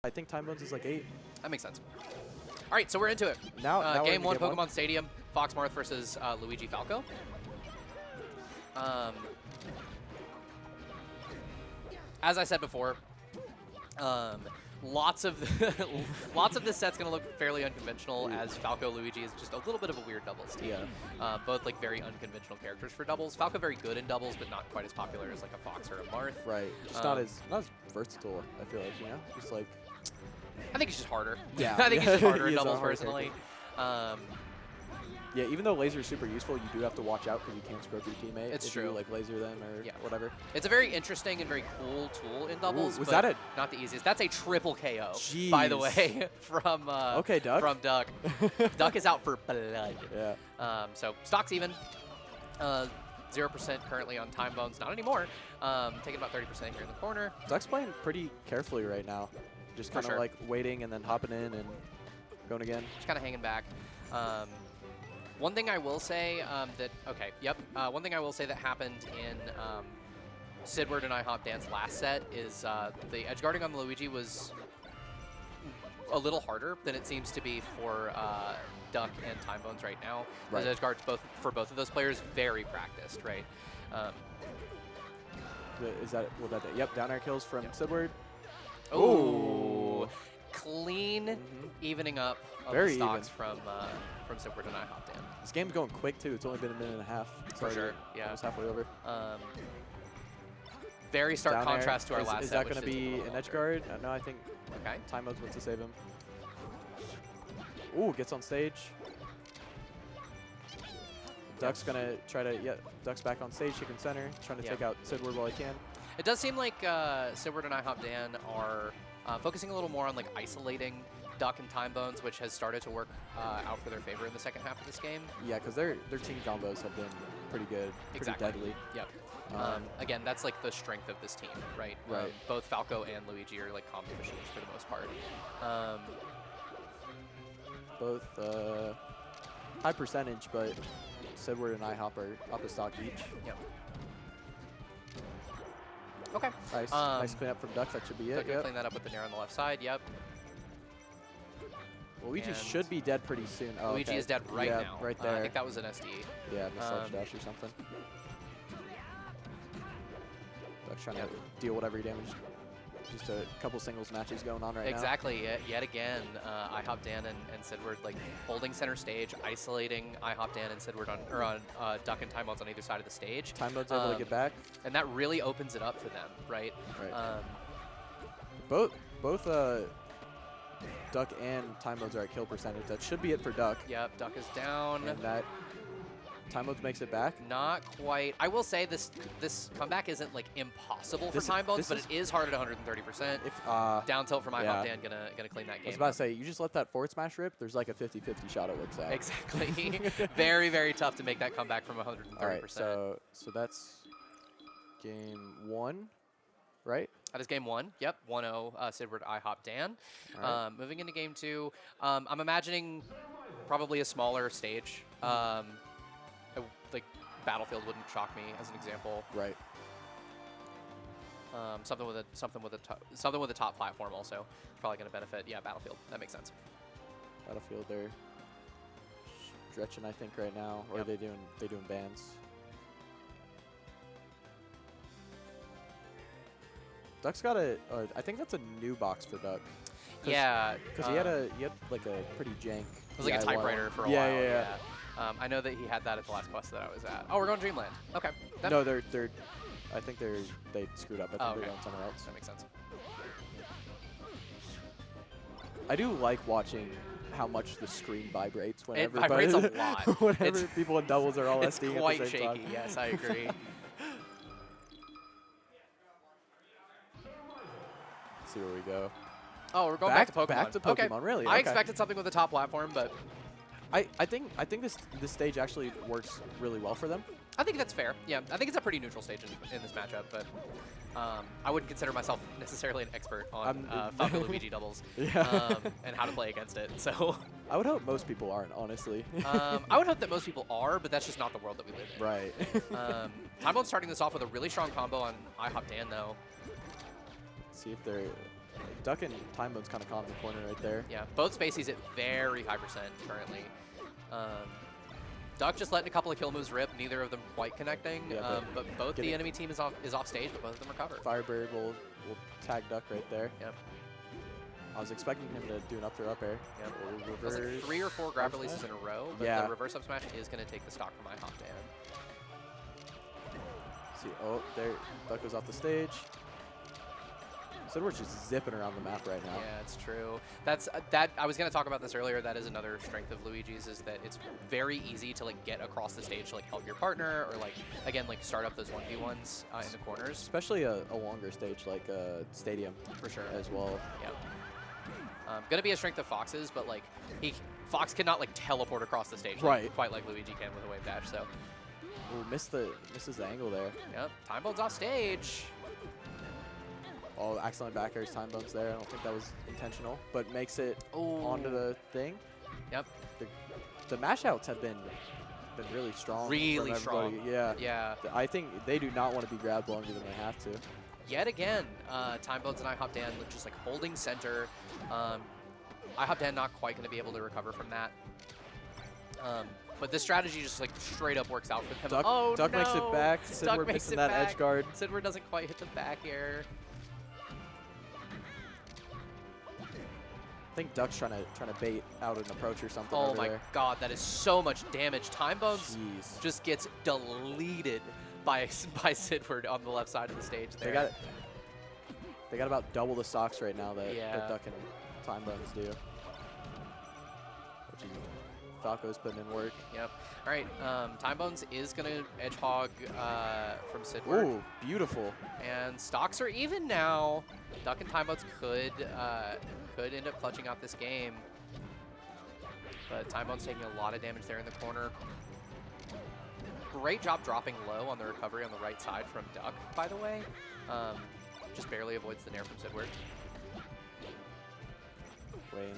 I think Timebones is like 8. That makes sense. All right, so we're into it. Now game 1, Pokemon Stadium, Foxmarth versus Luigi Falco. As I said before, lots of this set's gonna look fairly unconventional, as Falco Luigi is just a little bit of a weird doubles team. Yeah. Both like very unconventional characters for doubles. Falco very good in doubles, but not quite as popular as like a Fox or a Marth. Right. Just not as versatile. I feel like, you know, just like. I think he's just harder. Yeah. I think he's just harder in He is a doubles hard personally. Yeah, even though laser is super useful, you do have to watch out because you can't scrub your teammate. It's if true. You, like laser them or whatever. It's a very interesting and very cool tool in doubles. Ooh, was but that not the easiest. That's a triple KO, Jeez. by the way, from okay, Duck. From Duck. Duck is out for blood. Yeah. So stock's even. 0% currently on Timebones. Not anymore. Taking about 30% here in the corner. Duck's playing pretty carefully right now. Just kind of like waiting and then hopping in and going again. Just kind of hanging back. One thing I will say one thing I will say that happened in Siddward and IHOP Dan's last set is the edge guarding on the Luigi was a little harder than it seems to be for Duck and Timebones right now. Right. Those edge guards for both of those players very practiced, right? Is that yep, down air kills from Siddward. Oh, clean evening up of very the stocks even. from Siddward and IHOP Dan. This game's going quick too. It's only been a minute and a half. It's For sure, yeah. Almost halfway over. Very stark down contrast to our last set. Is that going to be an edge guard? No, I think okay. Timebones wants to save him. Ooh, gets on stage. Duck's going to try to, Duck's back on stage, chicken center, trying to take out Siddward while he can. It does seem like Siddward and IHOP Dan are focusing a little more on like isolating Duck and Timebones, which has started to work out for their favor in the second half of this game. Yeah, because their team combos have been pretty good, pretty deadly. Yep. Again, that's like the strength of this team, right? Right. Both Falco and Luigi are like combo machines for the most part. Both high percentage, but Siddward and IHOP are up a stock each. Yep. Okay. Nice, nice cleanup from Duck. That should be it. Duck clean that up with the Nair on the left side. Yep. Luigi should be dead pretty soon. Oh, Luigi is dead right now. Right there. I think that was an SD. Yeah, missile dash or something. Duck's trying to deal whatever damage. Just a couple singles matches going on right now. Exactly. Yet again, IHOP Dan and Siddward like holding center stage, isolating IHOP Dan and Siddward on Duck and Timebones on either side of the stage. Timebones able to get back, and that really opens it up for them, right? Right. Both Duck and Timebones are at kill percentage. That should be it for Duck. Yep, Duck is down. And that Timebones makes it back. Not quite. I will say this comeback isn't like impossible for Timebones, but it is hard at 130%. Down tilt from IHOP Dan gonna clean that game. I was about to say, you just let that forward smash rip, there's like a 50-50 shot it works out. Exactly. Very, very tough to make that comeback from 130%. All right, so that's game 1, right? That is game 1. Yep, 1-0 Siddward IHOP Dan. Right. Moving into game 2, I'm imagining probably a smaller stage. Like Battlefield wouldn't shock me as an example. Right. Something with a top platform also is probably going to benefit. Yeah, Battlefield. That makes sense. Battlefield, they're stretching, I think, right now, or they doing bans. Duck's got I think that's a new box for Duck. Yeah, because he had like a pretty jank. It was like a typewriter for a while. Yeah. I know that he had that at the last quest that I was at. Oh, we're going Dreamland. Okay. No, I think they screwed up. I think they're going somewhere else. That makes sense. I do like watching how much the screen vibrates whenever. It vibrates a lot. Whenever people in doubles are all it's SDing quite at the same shaky. time. Yes, I agree. Let's see where we go. Oh, we're going back to Pokemon. Back to Pokemon, okay. really? I expected something with a top platform, but I think this stage actually works really well for them. I think that's fair. Yeah, I think it's a pretty neutral stage in this matchup, but I wouldn't consider myself necessarily an expert on Falco Luigi doubles and how to play against it. So I would hope most people aren't, honestly. I would hope that most people are, but that's just not the world that we live in. Right. Timebones starting this off with a really strong combo on IHOP Dan, though. Let's see if they're Duck and Timebones kind of caught in the corner right there. Yeah, both Spaceys at very high percent currently. Duck just letting a couple of kill moves rip, neither of them quite connecting. Yeah, but both the enemy team is off stage, but both of them recover. Firebird will tag Duck right there. Yep. I was expecting him to do an up throw up air. Yep. Reverse. It was like 3 or 4 grab releases in a row, but Yeah. the reverse up smash is going to take the stock from IHOP Dan. See, oh, there, Duck goes off the stage. Siddward's just zipping around the map right now. Yeah, it's true. That's I was gonna talk about this earlier. That is another strength of Luigi's, is that it's very easy to like get across the stage to like help your partner, or like again like start up those 1v1s in the corners. Especially a longer stage like Stadium For sure. as well. Yeah. Gonna be a strength of Fox's, but like Fox cannot like teleport across the stage, Right. quite like Luigi can with a wave dash. So. Ooh, misses the angle there. Yep. Timebones off stage. Oh, excellent back air Timebones there. I don't think that was intentional, but makes it Ooh. onto the thing. Yep. The mash outs have been really strong. Really from strong. everybody. Yeah. Yeah. I think they do not want to be grabbed longer than they have to. Yet again, Timebones and IHOP Dan just like holding center. IHOP Dan not quite going to be able to recover from that. But this strategy just like straight up works out for them. Duck makes it back. Duck Siddward makes missing it that back. edge guard. Siddward doesn't quite hit the back air. I think Duck's trying to bait out an approach or something. Oh over my there. god, that is so much damage. Timebones Jeez. just gets deleted by Siddward on the left side of the stage there. They got about double the stocks right now that, Yeah. that Duck and Timebones do. Falco's putting in work. Yep. All right. Timebones is going to edge hog from Siddward. Ooh, beautiful. And stocks are even now. Duck and Timebones could end up clutching out this game. But Timebones taking a lot of damage there in the corner. Great job dropping low on the recovery on the right side from Duck, by the way. Just barely avoids the nair from Siddward. Wayne,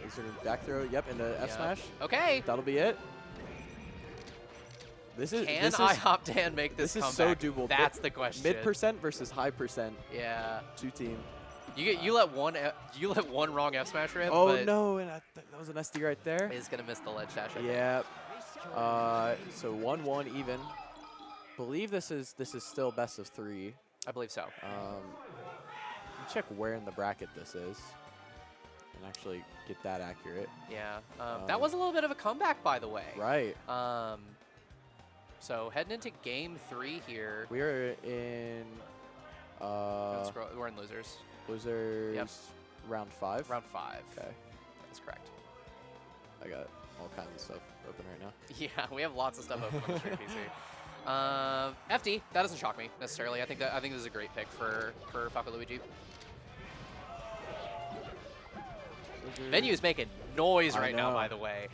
is there a back throw? Yep, into F smash. Okay. That'll be it. Can IHOP Dan make this is comeback? so doable. That's the question. Mid percent versus high percent. Yeah. Two team. You let one wrong F smash rip. Oh but no, and that was an SD right there. is gonna miss the ledge dash. I think. Yeah. So 1-1 even. Believe this is still best of 3. I believe so. Let me check where in the bracket this is, and actually get that accurate. Yeah. That was a little bit of a comeback, by the way. Right. So heading into game 3 here. We are in. We're in losers. Losers. Yep. Round 5. Round 5. Okay. That's correct. I got all kinds of stuff open right now. Yeah, we have lots of stuff open on the stream PC. FD, that doesn't shock me necessarily. I think this is a great pick for Falco Luigi. Venue is making noise right now, by the way.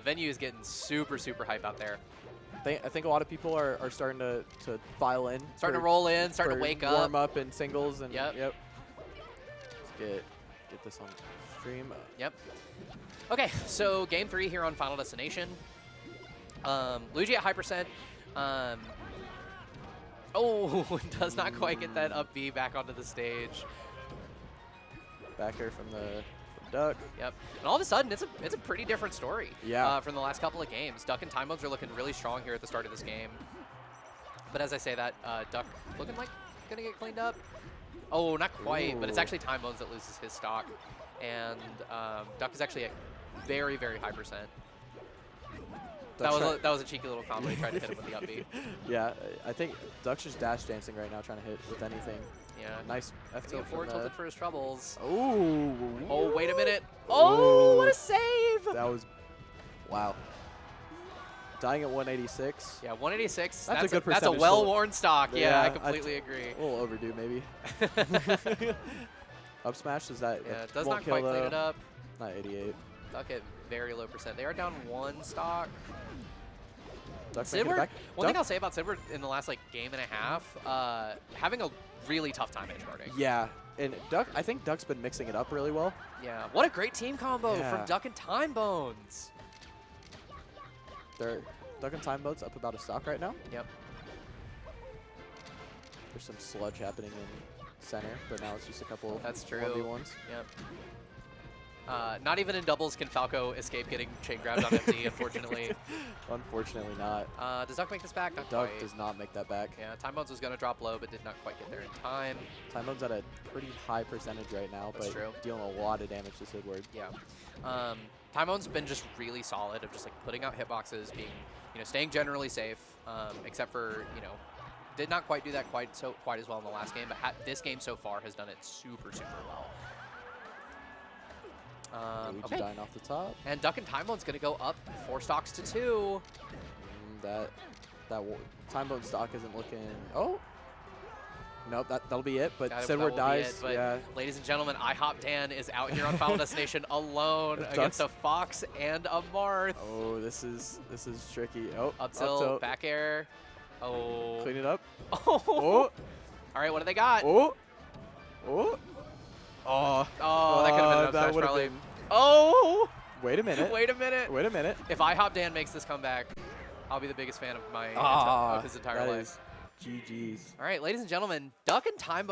Venue is getting super hype out there. I think a lot of people are starting to file in. Starting to roll in, starting to wake up. Warm up in singles and Yep. Let's get this on stream. Yep. Okay, so game 3 here on Final Destination. Luigi at high percent. Oh, does not quite get that up B back onto the stage. Back air from Duck. Yep. And all of a sudden, it's a pretty different story. Yeah. From the last couple of games, Duck and Timebones are looking really strong here at the start of this game. But as I say that, Duck looking like gonna get cleaned up. Oh, not quite, but it's actually Timebones that loses his stock, and Duck is actually at very high percent. That was a cheeky little combo. He tried to hit him with the up B. Yeah, I think Duck's just dash dancing right now, trying to hit with anything. Yeah. Nice F tilt Forward tilted for his troubles. Oh. Oh, wait a minute. Oh, what a save! That was, wow. Dying at 186. Yeah, 186. That's a good percentage. That's a well-worn stock. Yeah, I Yeah, completely agree. A little overdue, maybe. Up smash, is that? Yeah, it does won't not quite kill clean it up. Not 88. Duck at very low percent. They are down 1 stock. Duck making it Siddward, back. one thing I'll say about Siddward in the last like game and a half, having a really tough time edge guarding. Yeah, and Duck, I think Duck's been mixing it up really well. Yeah, what a great team combo Yeah. from Duck and Timebones. Duck and Timebones up about a stock right now. Yep. There's some sludge happening in center, but now it's just a couple That's true. 1v1s. Yep. Not even in doubles can Falco escape getting chain grabbed on MD, unfortunately. Unfortunately not. Does Duck make this back? Not Duck quite. does not make that back. Yeah, Timebones was going to drop low, but did not quite get there in time. Timebones at a pretty high percentage right now, That's but true. dealing a lot of damage to Siddward. Yeah. Timebones been just really solid of just like putting out hitboxes, being, staying generally safe, except for, did not quite do that quite as well in the last game, but this game so far has done it super, super well. Luigi dying off the top. And Duck and Timebones going to go up 4 stocks to 2. That Timebone stock isn't looking. Oh. Nope, that'll be it. But Siddward dies. But yeah. Ladies and gentlemen, IHOP Dan is out here on Final Destination alone against a Fox and a Marth. Oh, this is tricky. Oh, up tilt, back air. Oh. Clean it up. Oh. Oh. All right, what do they got? Oh. Oh. Oh. Oh, that could have been an up smash probably. Been. Oh. Wait a minute. Wait a minute. Wait a minute. If IHOP Dan makes this comeback, I'll be the biggest fan of of his entire life. GG's. All right, ladies and gentlemen, Duck and Timebones